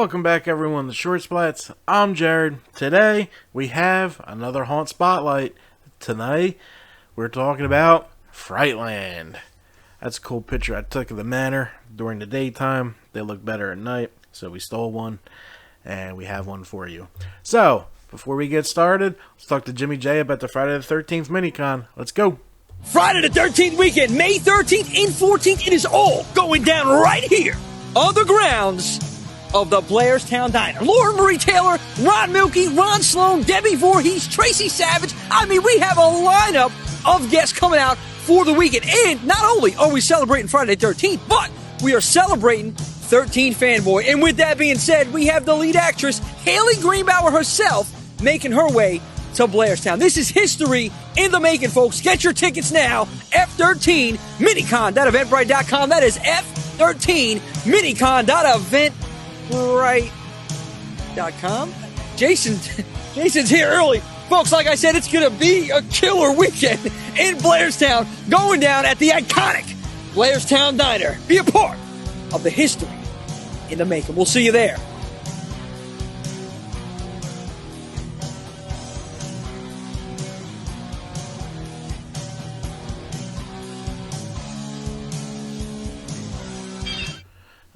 Welcome back, everyone, to Short Splats. I'm Jared. Today, we have another Haunt Spotlight. Tonight, we're talking about Frightland. That's a cool picture I took of the manor during the daytime. They look better at night, so we stole one, and we have one for you. So, before we get started, let's talk to Jimmy J about the Friday the 13th Minicon. Let's go. Friday the 13th weekend, May 13th and 14th, it is all going down right here on the grounds of the Blairstown Diner. Laura Marie Taylor, Ron Milkey, Ron Sloan, Debbie Voorhees, Tracy Savage. I mean, we have a lineup of guests coming out for the weekend. And not only are we celebrating Friday the 13th, but we are celebrating 13 Fanboy. And with that being said, we have the lead actress, Haley Greenbauer herself, making her way to Blairstown. This is history in the making, folks. Get your tickets now. F13 Minicon.eventbrite.com. That is F13 Minicon.eventbrite.com. Jason's here early. Folks, like I said, it's going to be a killer weekend in Blairstown, going down at the iconic Blairstown Diner. Be a part of the history in the making. We'll see you there.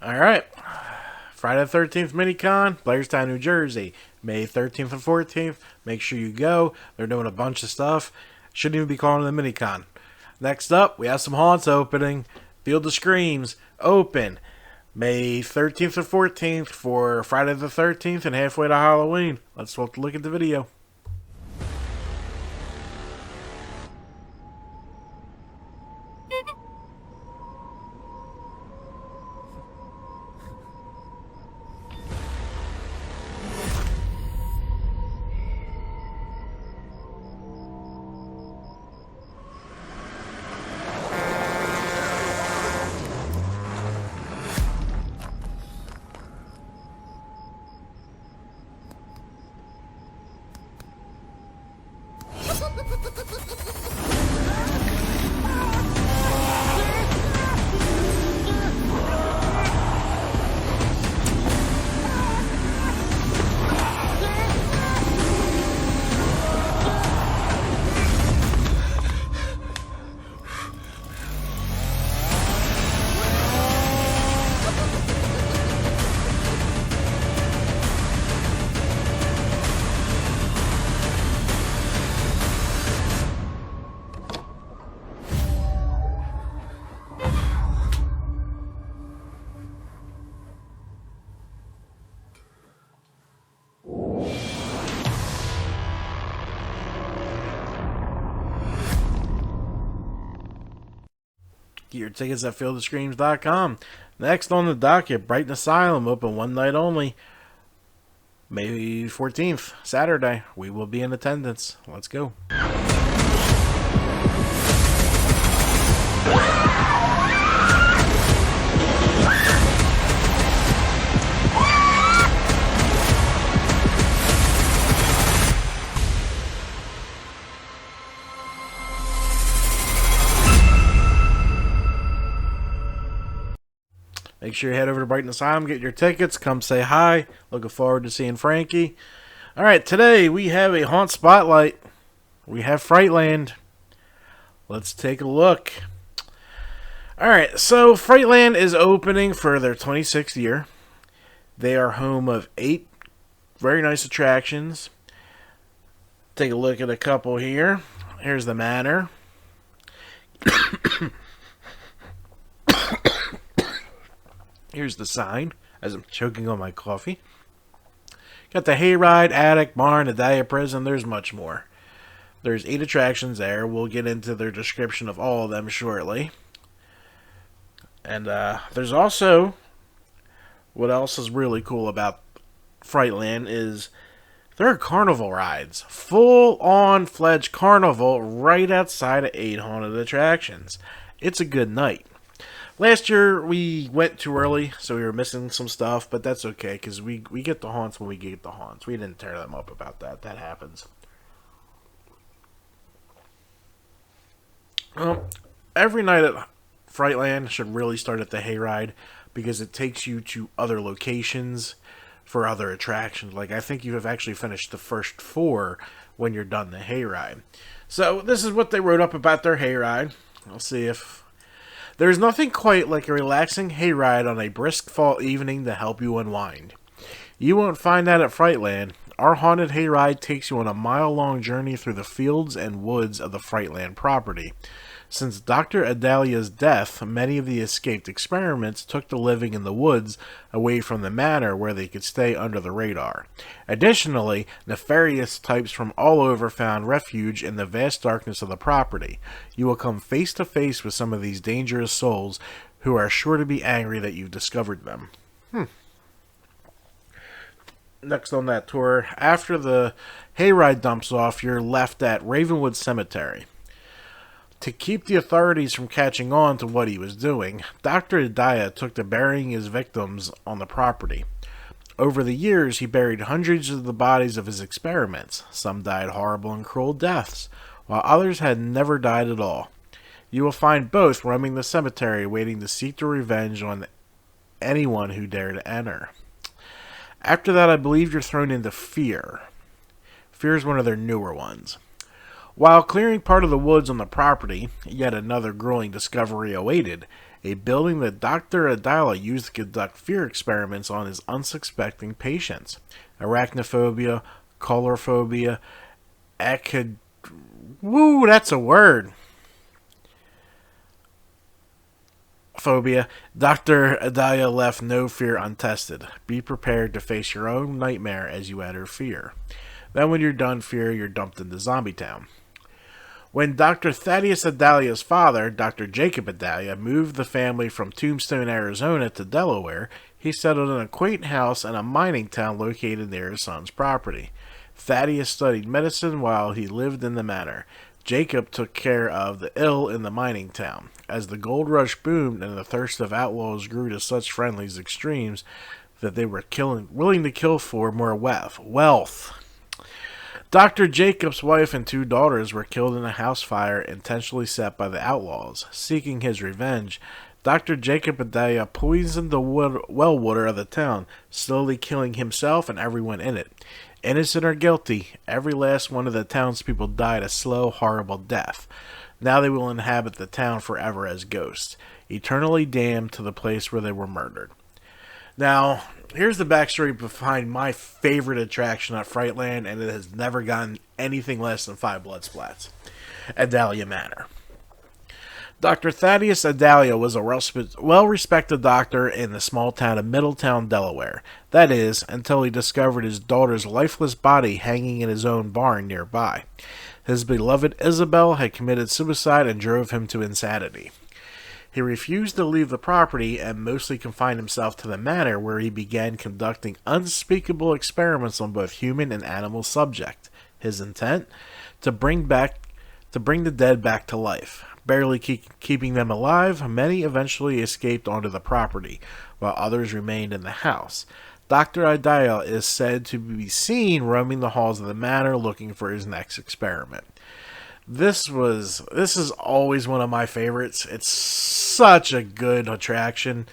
Alright, Friday the 13th Minicon, Blairstown, New Jersey, May 13th and 14th. Make sure you go. They're doing a bunch of stuff. Shouldn't even be calling it a Minicon. Next up, we have some haunts opening. Field of Screams, open May 13th and 14th for Friday the 13th and halfway to Halloween. Let's look at the video. Get your tickets at fieldofscreams.com. Next on the docket, Brighton Asylum, open one night only. May 14th, Saturday. We will be in attendance. Let's go. Make sure you head over to Brighton Asylum, get your tickets, come say hi. Looking forward to seeing Frankie. Alright, today we have a Haunt Spotlight. We have Frightland. Let's take a look. Alright, so Frightland is opening for their 26th year. They are home of 8 very nice attractions. Take a look at a couple here. Here's the manor. Here's the sign, as I'm choking on my coffee. Got the hayride, attic, barn, the Dahlia prison. There's much more. There's 8 attractions there. We'll get into their description of all of them shortly. And there's also, what else is really cool about Frightland is there are carnival rides. Full-on fledged carnival right outside of 8 haunted attractions. It's a good night. Last year, we went too early, so we were missing some stuff, but that's okay, because we get the haunts when we get the haunts. We didn't tear them up about that. That happens. Well, every night at Frightland should really start at the hayride, because it takes you to other locations for other attractions. Like, I think you have actually finished the first 4 when you're done the hayride. So this is what they wrote up about their hayride. I'll see if... There's nothing quite like a relaxing hayride on a brisk fall evening to help you unwind. You won't find that at Frightland. Our haunted hayride takes you on a mile-long journey through the fields and woods of the Frightland property. Since Dr. Adalia's death, many of the escaped experiments took to living in the woods away from the manor where they could stay under the radar. Additionally, nefarious types from all over found refuge in the vast darkness of the property. You will come face to face with some of these dangerous souls who are sure to be angry that you've discovered them. Next on that tour, after the hayride dumps off, you're left at Ravenwood Cemetery. To keep the authorities from catching on to what he was doing, Dr. Adalia took to burying his victims on the property. Over the years, he buried hundreds of the bodies of his experiments. Some died horrible and cruel deaths, while others had never died at all. You will find both roaming the cemetery, waiting to seek their revenge on anyone who dare to enter. After that, I believe you're thrown into Fear. Fear is one of their newer ones. While clearing part of the woods on the property, yet another grueling discovery awaited, a building that Dr. Adalia used to conduct fear experiments on his unsuspecting patients. Arachnophobia, colorophobia, that's a word. Phobia. Dr. Adalia left no fear untested. Be prepared to face your own nightmare as you enter Fear. Then when you're done Fear, you're dumped into Zombie Town. When Dr. Thaddeus Adalia's father, Dr. Jacob Adalia, moved the family from Tombstone, Arizona to Delaware, he settled in a quaint house in a mining town located near his son's property. Thaddeus studied medicine while he lived in the manor. Jacob took care of the ill in the mining town. As the gold rush boomed and the thirst of outlaws grew to such friendly's extremes that they were willing to kill for more wealth. Dr. Jacob's wife and 2 daughters were killed in a house fire intentionally set by the outlaws. Seeking his revenge, Dr. Jacob Adalia poisoned the well water of the town, slowly killing himself and everyone in it. Innocent or guilty, every last one of the townspeople died a slow, horrible death. Now they will inhabit the town forever as ghosts, eternally damned to the place where they were murdered. Now, here's the backstory behind my favorite attraction at Frightland, and it has never gotten anything less than 5 blood splats. Adalia Manor. Dr. Thaddeus Adalia was a well-respected doctor in the small town of Middletown, Delaware. That is, until he discovered his daughter's lifeless body hanging in his own barn nearby. His beloved Isabel had committed suicide and drove him to insanity. He refused to leave the property and mostly confined himself to the manor, where he began conducting unspeakable experiments on both human and animal subjects. His intent? To bring the dead back to life. Barely keeping them alive, many eventually escaped onto the property, while others remained in the house. Dr. Adalia is said to be seen roaming the halls of the manor looking for his next experiment. This is always one of my favorites. It's such a good attraction.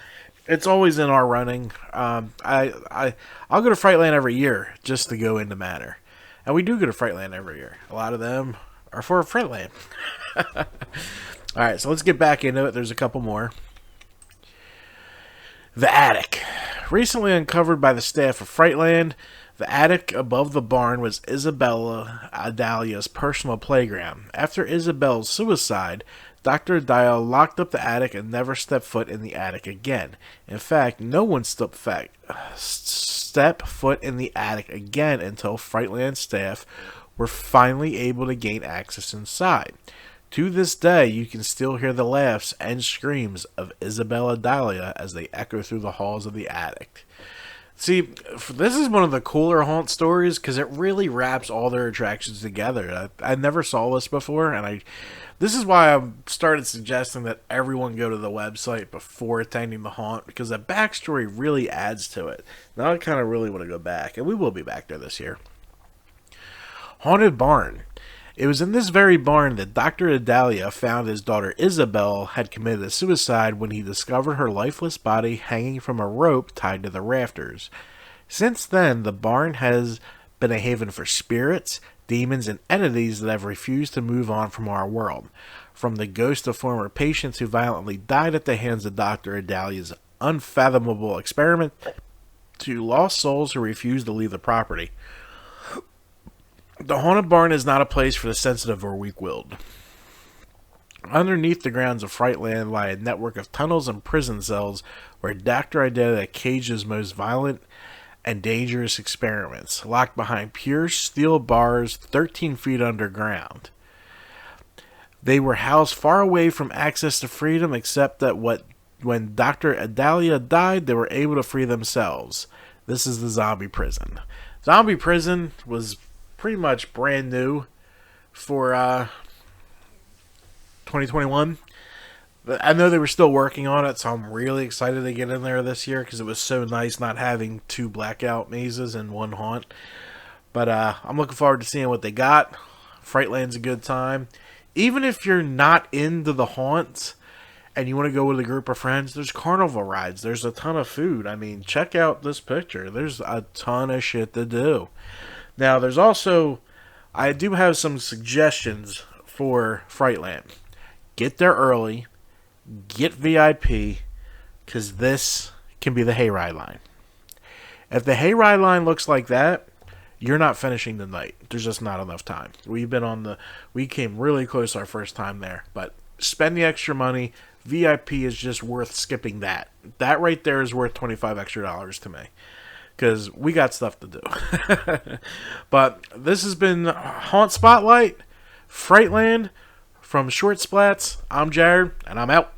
It's always in our running. I'll go to Frightland every year just to go into Manor. And we do go to Frightland every year. A lot of them are for Frightland. Alright, so let's get back into it. There's a couple more. The Attic. Recently uncovered by the staff of Frightland, the attic above the barn was Isabella Adalia's personal playground. After Isabel's suicide, Dr. Adalia locked up the attic and never stepped foot in the attic again. In fact, no one stepped foot in the attic again until Frightland staff were finally able to gain access inside. To this day, you can still hear the laughs and screams of Isabella Adalia as they echo through the halls of the attic. See, this is one of the cooler haunt stories because it really wraps all their attractions together. I never saw this before, and this is why I started suggesting that everyone go to the website before attending the haunt, because the backstory really adds to it. Now I kind of really want to go back, and we will be back there this year. Haunted Barn. It was in this very barn that Dr. Adalia found his daughter Isabel had committed suicide when he discovered her lifeless body hanging from a rope tied to the rafters. Since then, the barn has been a haven for spirits, demons, and entities that have refused to move on from our world. From the ghosts of former patients who violently died at the hands of Dr. Adalia's unfathomable experiment, to lost souls who refuse to leave the property. The haunted barn is not a place for the sensitive or weak-willed. Underneath the grounds of Frightland lie a network of tunnels and prison cells where Dr. Adalia caged his most violent and dangerous experiments, locked behind pure steel bars 13 feet underground. They were housed far away from access to freedom, except that when Dr. Adalia died, they were able to free themselves. This is the zombie prison. Zombie prison was pretty much brand new for 2021. I know they were still working on it, so I'm really excited to get in there this year because it was so nice not having 2 blackout mazes and 1 haunt. But I'm looking forward to seeing what they got. Frightland's a good time. Even if you're not into the haunts and you want to go with a group of friends, there's carnival rides. There's a ton of food. I mean, check out this picture. There's a ton of shit to do. Now, there's also, I do have some suggestions for Frightland. Get there early. Get VIP, because this can be the hayride line. If the hayride line looks like that, you're not finishing the night. There's just not enough time. We came really close our first time there, but spend the extra money. VIP is just worth skipping that. That right there is worth $25 extra to me, because we got stuff to do. But this has been Haunt Spotlight, Frightland. From Short Splats, I'm Jared, and I'm out.